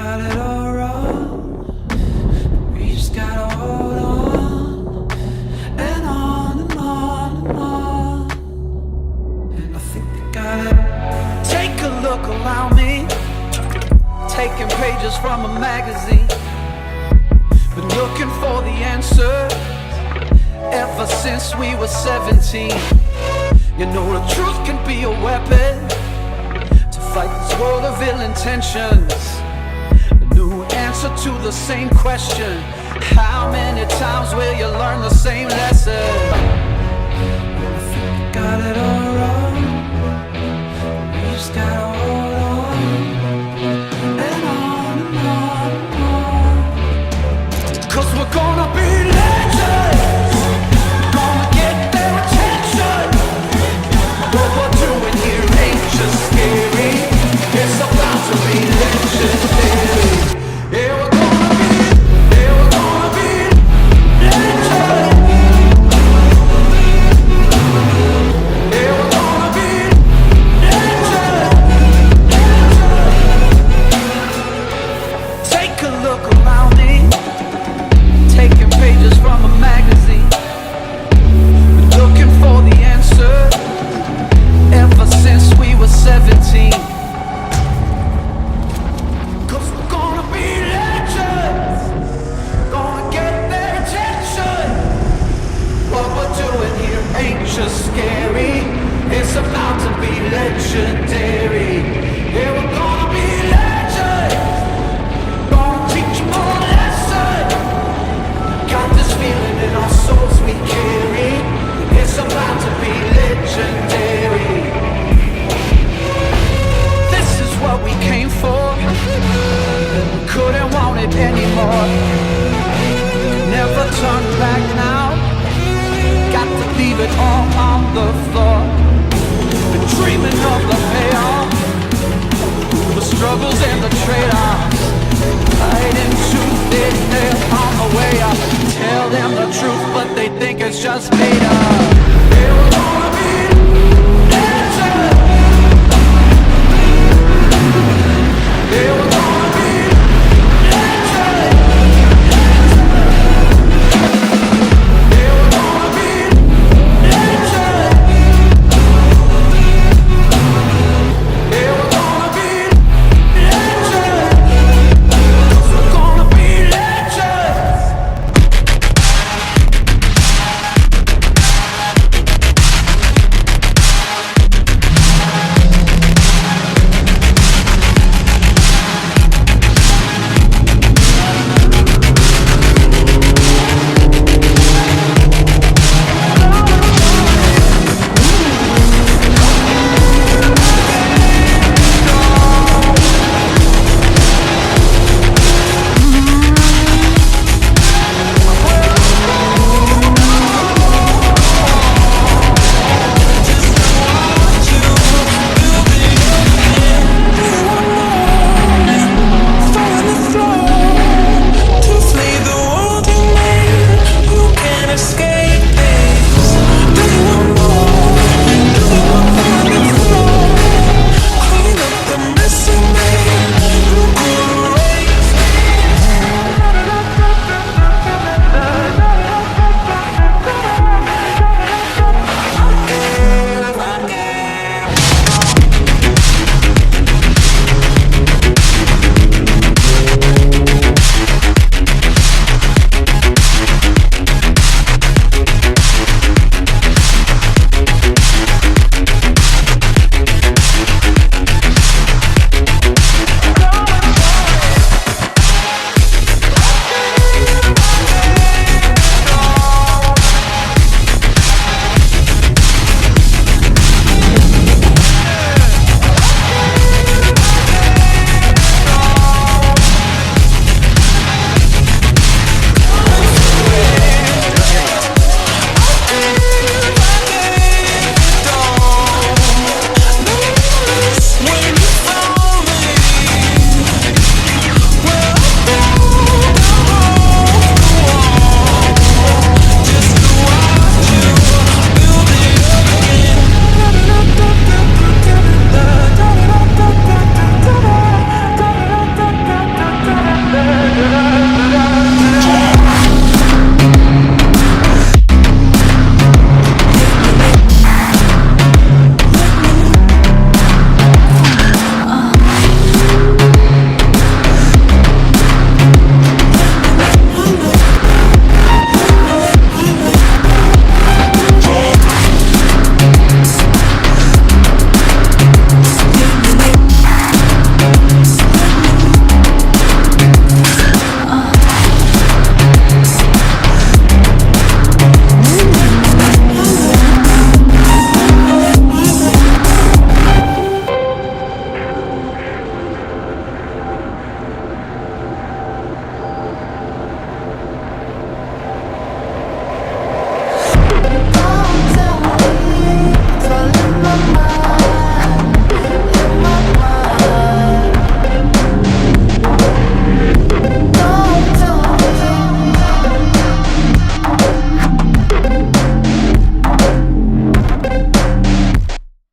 got it all wrong, but we just gotta hold on and on and on and on. And I think they got it. Take a look around me, taking pages from a magazine. Been looking for the answer ever since we were 17. You know the truth can be a weapon to fight this world of ill intentions. A new answer to the same question: how many times will you learn the same lesson? I think we got it all wrong, we just gotta hold on and on and on and on. 'Cause we're gonna be legends, gonna get their attention. What we're doing here ain't just scary, it's about to be legendary. Yeah, we're gonna be legends. Yeah, we're gonna be legends. Take a look around me, taking pages from a magazine. Been looking for the answer ever since we were 17. 'Cause we're gonna be legends, gonna get their attention. What we're doing here ain't just scary, it's about to be legendary. Yeah, we're gonna be legends, gonna teach them all a lesson. Got this feeling in our souls we carry, it's about to be legendary. This is what we came for, couldn't want it anymore. Never turn back now, got to leave it all on the floor. Been dreaming of the payoff, the struggles and the trade-offs. Fighting tooth and nail on the way up. Tell them the truth, but they think it's just made up.